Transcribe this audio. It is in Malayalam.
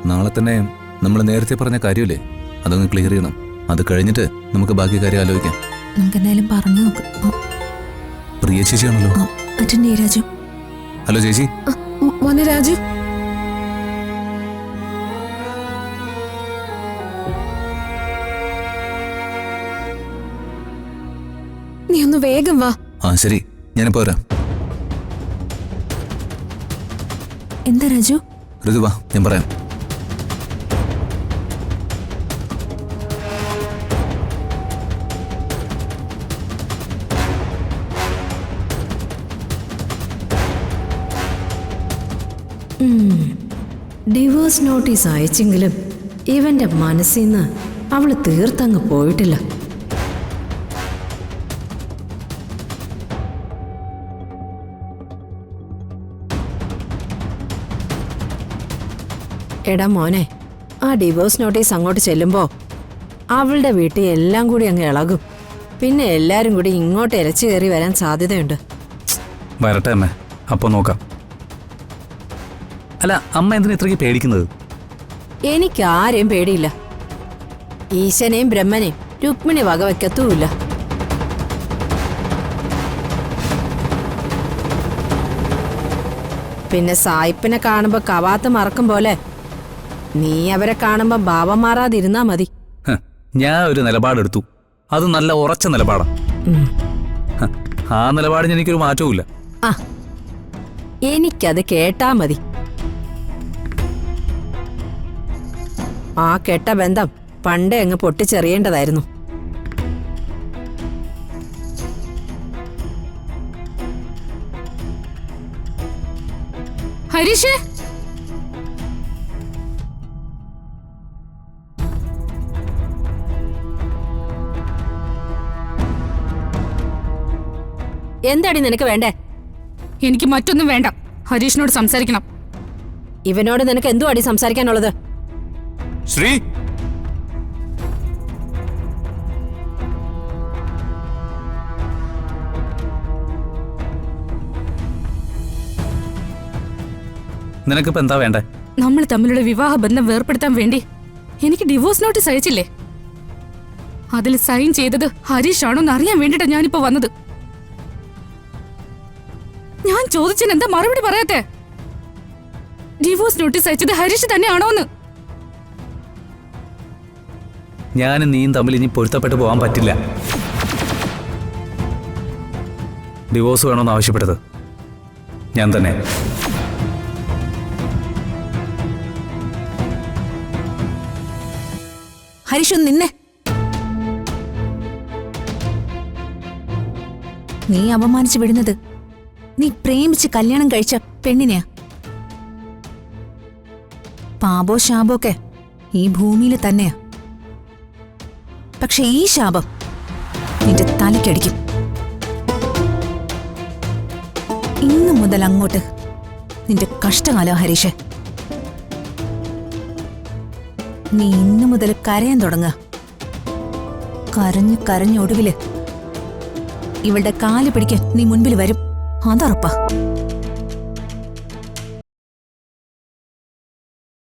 നാളെ തന്നെ നമ്മൾ നേരത്തെ പറഞ്ഞ കാര്യമില്ലേ, അതൊന്ന് ക്ലിയർ ചെയ്യണം. അത് കഴിഞ്ഞിട്ട് നമുക്ക് ബാക്കി കാര്യം ആലോചിക്കാം. നമുക്ക് എന്തായാലും പറഞ്ഞു നോക്ക്. പ്രിയ ചേച്ചിയാണല്ലോ. അറ്റൻഡ് ചെയ്യ് രാജു. ഹലോ ചേച്ചി. മോനെ രാജു, നീ ഒന്ന് വേഗം വാ. ആ ശരി, ഞാനിപ്പോ വരാം. എന്താ രാജു? ഋതു വാ, ഞാൻ പറയാം. ഡിവോഴ്സ് നോട്ടീസ് അയച്ചെങ്കിലും ഇവന്റെ മനസ്സിൽ നിന്ന് അവള് തീർത്തങ്ങ് പോയിട്ടില്ല. എടാ മോനെ, ആ ഡിവോഴ്സ് നോട്ടീസ് അങ്ങോട്ട് ചെല്ലുമ്പോ അവളുടെ വീട്ടിൽ എല്ലാം കൂടി അങ്ങ് ഇളകും. പിന്നെ എല്ലാരും കൂടി ഇങ്ങോട്ട് ഇരച്ചു കയറി വരാൻ സാധ്യതയുണ്ട്. വരട്ടെ അമ്മ, അപ്പൊ നോക്കാം. അല്ല, അമ്മ എന്തിനാ ഇത്രയ്ക്ക് പേടിക്കുന്നത്? എനിക്ക് ആരെയും പേടിയില്ല. ഈശനെയും ബ്രഹ്മനെയും രുക്മിണി വകവയ്ക്കത്തുമില്ല. പിന്നെ സായിപ്പിനെ കാണുമ്പോ കവാത്ത് മറക്കും പോലെ നീ അവരെ കാണുമ്പോ ഭാവം മാറാതിരുന്നാ മതി. ഞാൻ ഒരു നിലപാടെടുത്തു. അത് നല്ല ഉറച്ച നിലപാടാ. ആ നിലപാടിന് എനിക്കൊരു മാറ്റവും. ആ, എനിക്കത് കേട്ടാ മതി. ആ കെട്ട ബന്ധം പണ്ടേ അങ്ങ് പൊട്ടിച്ചെറിയേണ്ടതായിരുന്നു. ഹരീഷേ, എന്താടി നിനക്ക് വേണ്ടേ? എനിക്ക് മറ്റൊന്നും വേണ്ട. ഹരീഷിനോട് സംസാരിക്കണം. ഇവനോട് നിനക്ക് എന്തു അടി സംസാരിക്കാനുള്ളത്? ശ്രീ, നിനക്കിപ്പോ എന്താ വേണ്ടേ? നമ്മൾ തമ്മിലുള്ള വിവാഹ ബന്ധം വേർപ്പെടുത്താൻ വേണ്ടി എനിക്ക് ഡിവോഴ്സ് നോട്ടീസ് അയച്ചില്ലേ, അതിൽ സൈൻ ചെയ്തത് ഹരീഷ് ആണോന്ന് അറിയാൻ വേണ്ടിട്ടാ ഞാനിപ്പോ വന്നത്. ഞാൻ ചോദിച്ചതിന് എന്താ മറുപടി പറയാത്തെ? ഡിവോഴ്സ് നോട്ടീസ് അയച്ചത് ഹരീഷ് തന്നെയാണോന്ന്? ഞാനും നീയും തമ്മിൽ ഇനി പൊരുത്തപ്പെട്ടു പോകാൻ പറ്റില്ല. ഡിവോഴ്സ് വേണമെന്ന് ആവശ്യപ്പെട്ടത് ഞാൻ തന്നെ. ഹരീഷ് ഒന്ന് നിന്നെ. നീ അപമാനിച്ചു വിടുന്നത് നീ പ്രേമിച്ച് കല്യാണം കഴിച്ച പെണ്ണിനെയാ. പാപോ ശാപോ ഈ ഭൂമിയിൽ തന്നെയാ. പക്ഷെ ഈ ശാപം നിന്റെ തലയ്ക്കടിക്കും. ഇന്നു മുതൽ അങ്ങോട്ട് നിന്റെ കഷ്ടകാല ഹരീഷ്. നീ ഇന്നു മുതൽ കരയാൻ തുടങ്ങുക. കരഞ്ഞു കരഞ്ഞൊടുവില് ഇവളുടെ കാല് പിടിക്കാൻ നീ മുൻപിൽ വരും, അതറപ്പാ.